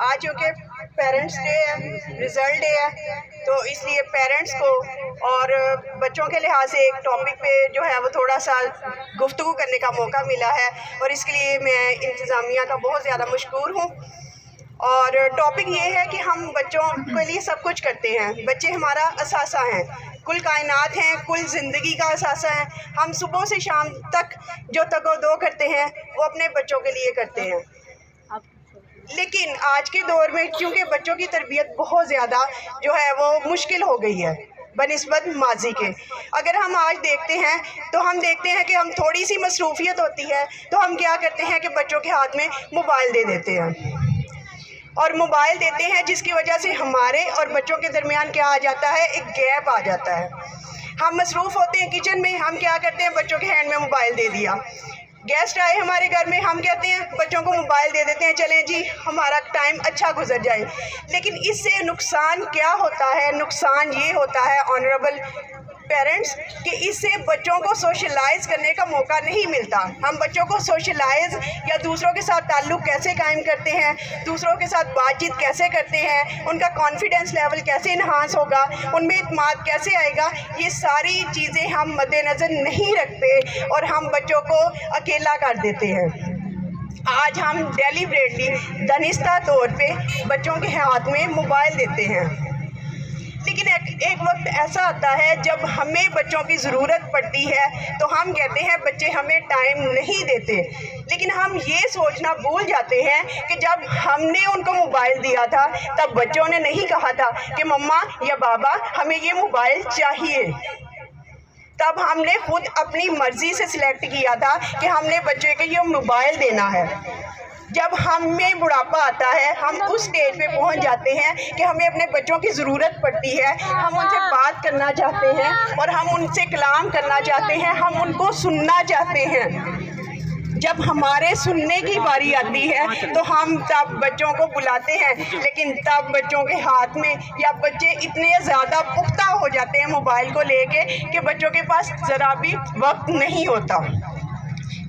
آج چونکہ parents day ہے، رزلٹ ڈے ہے، تو اس لیے پیرنٹس کو اور بچوں کے لحاظ سے ایک ٹاپک پہ جو ہے وہ تھوڑا سا گفتگو کرنے کا موقع ملا ہے، اور اس کے لیے میں انتظامیہ کا بہت زیادہ مشکور ہوں۔ اور ٹاپک یہ ہے کہ ہم بچوں کے لیے سب کچھ کرتے ہیں، بچے ہمارا اثاثہ ہیں، کل کائنات ہیں، کل زندگی کا اثاثہ ہیں۔ ہم صبح سے شام تک جو تگ و دو کرتے ہیں وہ اپنے بچوں کے لیے کرتے ہیں، لیکن آج کے دور میں چونکہ بچوں کی تربیت بہت زیادہ جو ہے وہ مشکل ہو گئی ہے بنسبت ماضی کے۔ اگر ہم آج دیکھتے ہیں تو ہم دیکھتے ہیں کہ ہم تھوڑی سی مصروفیت ہوتی ہے تو ہم کیا کرتے ہیں کہ بچوں کے ہاتھ میں موبائل دے دیتے ہیں، اور موبائل دیتے ہیں جس کی وجہ سے ہمارے اور بچوں کے درمیان کیا آ جاتا ہے، ایک گیپ آ جاتا ہے۔ ہم مصروف ہوتے ہیں کچن میں، ہم کیا کرتے ہیں، بچوں کے ہینڈ میں موبائل دے دیا۔ گیسٹ آئے ہمارے گھر میں، ہم کہتے ہیں بچوں کو موبائل دے دیتے ہیں، چلیں جی ہمارا ٹائم اچھا گزر جائے۔ لیکن اس سے نقصان کیا ہوتا ہے؟ نقصان یہ ہوتا ہے آنریبل پیرنٹس کہ اس سے بچوں کو سوشلائز کرنے کا موقع نہیں ملتا۔ ہم بچوں کو سوشلائز یا دوسروں کے ساتھ تعلق کیسے قائم کرتے ہیں، دوسروں کے ساتھ بات چیت کیسے کرتے ہیں، ان کا کانفیڈنس لیول کیسے انہانس ہوگا، ان میں اعتماد کیسے آئے گا، یہ ساری چیزیں ہم مد نظر نہیں رکھتے اور ہم بچوں کو اکیلا کر دیتے ہیں۔ آج ہم ڈیلیبریٹلی دانستہ طور پہ بچوں کے ہاتھ میں موبائل دیتے ہیں، لیکن ایک وقت ایسا آتا ہے جب ہمیں بچوں کی ضرورت پڑتی ہے تو ہم کہتے ہیں بچے ہمیں ٹائم نہیں دیتے، لیکن ہم یہ سوچنا بھول جاتے ہیں کہ جب ہم نے ان کو موبائل دیا تھا تب بچوں نے نہیں کہا تھا کہ مما یا بابا ہمیں یہ موبائل چاہیے، تب ہم نے خود اپنی مرضی سے سلیکٹ کیا تھا کہ ہم نے بچے کو یہ موبائل دینا ہے۔ جب ہمیں بڑھاپا آتا ہے، ہم اس سٹیج پہ پہنچ جاتے ہیں کہ ہمیں اپنے بچوں کی ضرورت پڑتی ہے، ہم ان سے بات کرنا چاہتے ہیں اور ہم ان سے کلام کرنا چاہتے ہیں، ہم ان کو سننا چاہتے ہیں۔ جب ہمارے سننے کی باری آتی ہے تو ہم تب بچوں کو بلاتے ہیں، لیکن تب بچوں کے ہاتھ میں یا بچے اتنے زیادہ پختہ ہو جاتے ہیں موبائل کو لے کے کہ بچوں کے پاس ذرا بھی وقت نہیں ہوتا۔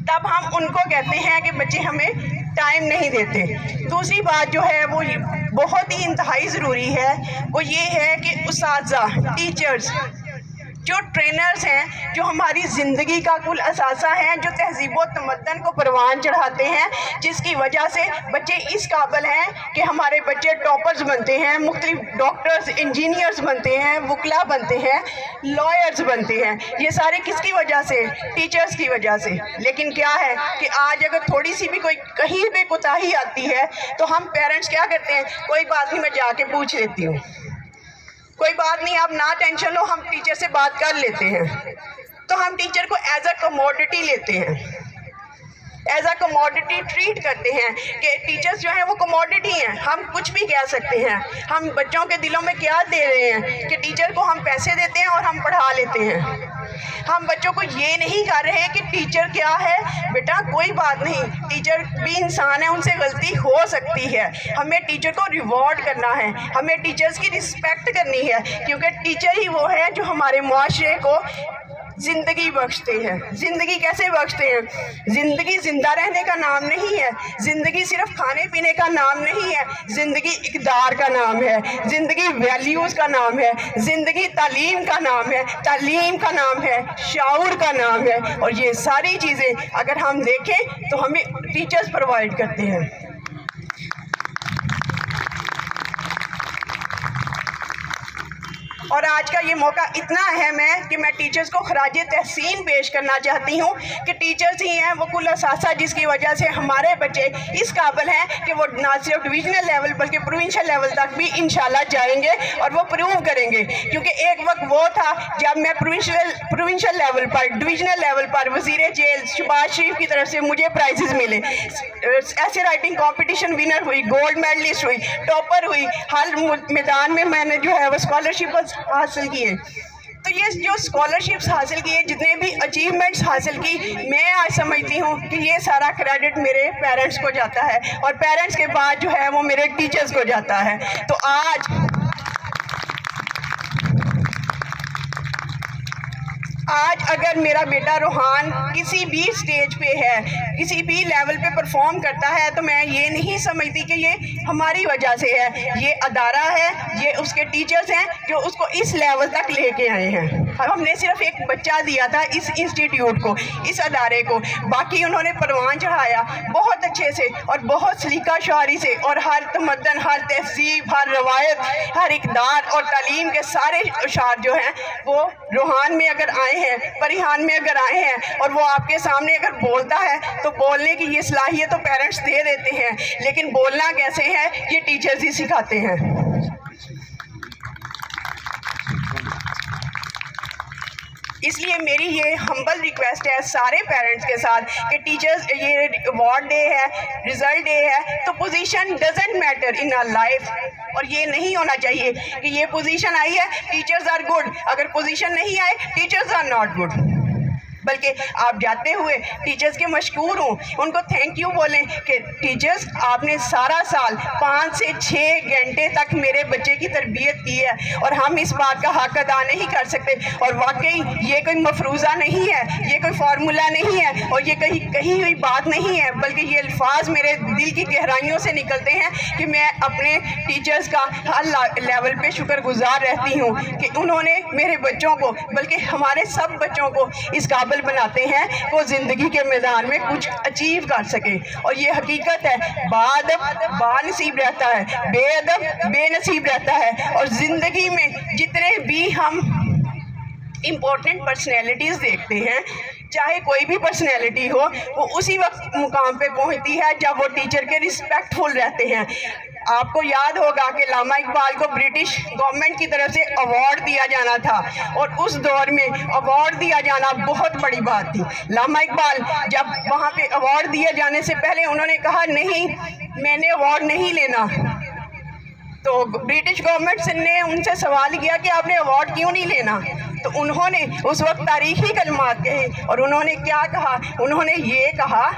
تب ہم ان کو کہتے ہیں کہ بچے ہمیں ٹائم نہیں دیتے۔ دوسری بات جو ہے وہ بہت ہی انتہائی ضروری ہے، وہ یہ ہے کہ اساتذہ، ٹیچرز، جو ٹرینرز ہیں، جو ہماری زندگی کا کل اثاثہ ہیں، جو تہذیب و تمدن کو پروان چڑھاتے ہیں، جس کی وجہ سے بچے اس قابل ہیں کہ ہمارے بچے ٹاپرز بنتے ہیں، مختلف ڈاکٹرز، انجینئرز بنتے ہیں، وکلا بنتے ہیں، لائرز بنتے ہیں۔ یہ سارے کس کی وجہ سے؟ ٹیچرز کی وجہ سے۔ لیکن کیا ہے کہ آج اگر تھوڑی سی بھی کوئی کہیں پہ کوتاہی آتی ہے تو ہم پیرنٹس کیا کرتے ہیں، کوئی بات نہیں میں جا کے پوچھ لیتی ہوں، کوئی بات نہیں آپ نہ ٹینشن لو، ہم ٹیچر سے بات کر لیتے ہیں۔ تو ہم ٹیچر کو ایز اے کموڈٹی لیتے ہیں، ایز اے کموڈٹی ٹریٹ کرتے ہیں کہ ٹیچرز جو ہیں وہ کموڈٹی ہیں، ہم کچھ بھی کہہ سکتے ہیں۔ ہم بچوں کے دلوں میں کیا دے رہے ہیں کہ ٹیچر کو ہم پیسے دیتے ہیں اور ہم پڑھا لیتے ہیں۔ ہم بچوں کو یہ نہیں کر رہے کہ ٹیچر کیا ہے، بیٹا کوئی بات نہیں، ٹیچر بھی انسان ہے، ان سے غلطی ہو سکتی ہے، ہمیں ٹیچر کو ریوارڈ کرنا ہے، ہمیں ٹیچرز کی رسپیکٹ کرنی ہے، کیونکہ ٹیچر ہی وہ ہے جو ہمارے معاشرے کو زندگی بخشتے ہیں۔ زندگی کیسے بخشتے ہیں؟ زندگی زندہ رہنے کا نام نہیں ہے، زندگی صرف کھانے پینے کا نام نہیں ہے، زندگی اقدار کا نام ہے، زندگی ویلیوز کا نام ہے، زندگی تعلیم کا نام ہے، تعلیم کا نام ہے، شعور کا نام ہے، اور یہ ساری چیزیں اگر ہم دیکھیں تو ہمیں ٹیچرز پرووائڈ کرتے ہیں۔ اور آج کا یہ موقع اتنا اہم ہے کہ میں ٹیچرز کو خراج تحسین پیش کرنا چاہتی ہوں کہ ٹیچرز ہی ہیں وہ کل اثاثہ جس کی وجہ سے ہمارے بچے اس قابل ہیں کہ وہ نہ صرف ڈویژنل لیول بلکہ پروونشل لیول تک بھی انشاءاللہ جائیں گے اور وہ پروو کریں گے۔ کیونکہ ایک وقت وہ تھا جب میں پروونشل لیول پر، ڈویژنل لیول پر وزیر جیل شہباز شریف کی طرف سے مجھے پرائزز ملے، ایسے رائٹنگ کمپٹیشن ونر ہوئی، گولڈ میڈلسٹ ہوئی، ٹاپر ہوئی، ہر میدان میں میں نے جو ہے وہ اسکالرشپ حاصل کیے۔ تو یہ جو اسکالرشپس حاصل کیے، جتنے بھی اچیومنٹس حاصل کی، میں آج سمجھتی ہوں کہ یہ سارا کریڈٹ میرے پیرنٹس کو جاتا ہے، اور پیرنٹس کے بعد جو ہے وہ میرے ٹیچرز کو جاتا ہے۔ تو آج اگر میرا بیٹا روحان کسی بھی سٹیج پہ ہے, کسی بھی لیول پہ پرفارم کرتا ہے, تو میں یہ نہیں سمجھتی کہ یہ ہماری وجہ سے ہے. یہ ادارہ ہے, یہ اس کے ٹیچرز ہیں جو اس کو اس لیول تک لے کے آئے ہیں. ہم نے صرف ایک بچہ دیا تھا اس انسٹیٹیوٹ کو, اس ادارے کو, باقی انہوں نے پروان چڑھایا بہت اچھے سے اور بہت سلیقہ شعاری سے, اور ہر تمدن, ہر تہذیب, ہر روایت, ہر اقدار اور تعلیم کے سارے اشعار جو ہیں وہ روحان میں اگر آئے ہیں, پریحان میں اگر آئے ہیں, اور وہ آپ کے سامنے اگر بولتا ہے تو بولنے کی یہ صلاحیت تو پیرنٹس دے دیتے ہیں, لیکن بولنا کیسے ہے یہ ٹیچرز ہی سکھاتے ہیں. اس لیے میری یہ ہمبل ریکویسٹ ہے سارے پیرنٹس کے ساتھ کہ ٹیچرز, یہ ایوارڈ ڈے ہے, رزلٹ ڈے ہے, تو position doesn't matter in our life. اور یہ نہیں ہونا چاہیے کہ یہ پوزیشن آئی ہے ٹیچرز آر گڈ, اگر پوزیشن نہیں آئے ٹیچرز آر ناٹ گڈ. بلکہ آپ جاتے ہوئے ٹیچرز کے مشکور ہوں, ان کو تھینک یو بولیں کہ ٹیچرز آپ نے سارا سال 5 سے 6 گھنٹے تک میرے بچے کی تربیت کی ہے, اور ہم اس بات کا حق ادا نہیں کر سکتے. اور واقعی یہ کوئی مفروضہ نہیں ہے, یہ کوئی فارمولہ نہیں ہے, اور یہ کہیں ہوئی بات نہیں ہے, بلکہ یہ الفاظ میرے دل کی گہرائیوں سے نکلتے ہیں کہ میں اپنے ٹیچرز کا ہر لیول پہ شکر گزار رہتی ہوں کہ انہوں نے میرے بچوں کو, بلکہ ہمارے سب بچوں کو اس قابل بناتے ہیں وہ زندگی کے میدان میں کچھ اچیو کر سکے. اور یہ حقیقت ہے, باادب با نصیب رہتا ہے, بے ادب بے نصیب رہتا ہے. اور زندگی میں جتنے بھی ہم امپورٹنٹ پرسنالٹیز دیکھتے ہیں, چاہے کوئی بھی پرسنالٹی ہو, وہ اسی وقت مقام پہ پہنچتی ہے جب وہ ٹیچر کے رسپیکٹ فل رہتے ہیں. آپ کو یاد ہوگا کہ علامہ اقبال کو برٹش گورنمنٹ کی طرف سے ایوارڈ دیا جانا تھا, اور اس دور میں ایوارڈ دیا جانا بہت بڑی بات تھی. علامہ اقبال جب وہاں پہ ایوارڈ دیے جانے سے پہلے انہوں نے کہا نہیں, میں نے ایوارڈ نہیں لینا. تو برٹش گورنمنٹ نے ان سے سوال کیا کہ آپ نے ایوارڈ کیوں نہیں لینا, تو انہوں نے اس وقت تاریخی کلمات کہے, اور انہوں نے کیا کہا, انہوں نے یہ کہا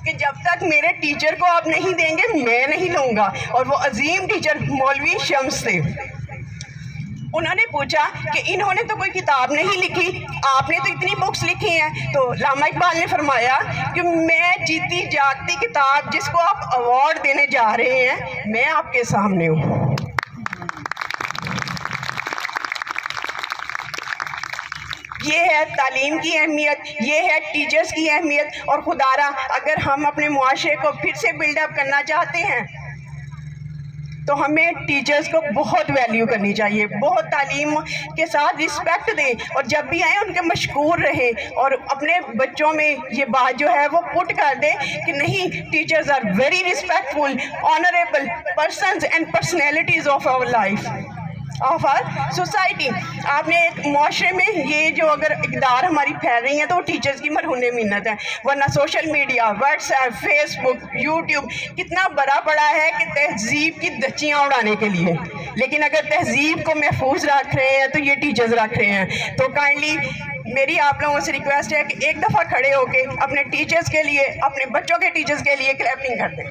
کہ جب تک میرے ٹیچر کو آپ نہیں دیں گے میں نہیں لوں گا. اور وہ عظیم ٹیچر مولوی شمس تھے. انہوں نے پوچھا کہ انہوں نے تو کوئی کتاب نہیں لکھی, آپ نے تو اتنی بکس لکھی ہیں. تو علامہ اقبال نے فرمایا کہ میں جیتی جاگتی کتاب جس کو آپ ایوارڈ دینے جا رہے ہیں, میں آپ کے سامنے ہوں. یہ ہے تعلیم کی اہمیت, یہ ہے ٹیچرز کی اہمیت. اور خدارا اگر ہم اپنے معاشرے کو پھر سے بلڈ اپ کرنا چاہتے ہیں تو ہمیں ٹیچرز کو بہت ویلیو کرنی چاہیے, بہت تعلیم کے ساتھ رسپیکٹ دیں, اور جب بھی آئیں ان کے مشکور رہیں, اور اپنے بچوں میں یہ بات جو ہے وہ پٹ کر دیں کہ نہیں, teachers are very respectful, honourable persons and personalities of our life, of our society. آپ نے ایک معاشرے میں یہ جو اگر اقدار ہماری پھیل رہی ہیں تو وہ ٹیچرز کی مرہون منت ہے, ورنہ social media, WhatsApp, Facebook, YouTube کتنا بڑا پڑا ہے کہ تہذیب کی دچیاں اڑانے کے لیے, لیکن اگر تہذیب کو محفوظ رکھ رہے ہیں تو یہ ٹیچرز رکھ رہے ہیں. تو کائنڈلی میری آپ لوگوں سے ریکویسٹ ہے کہ ایک دفعہ کھڑے ہو کے اپنے ٹیچرز کے لیے, اپنے بچوں کے ٹیچرز کے لیے کلیپنگ کر دیں.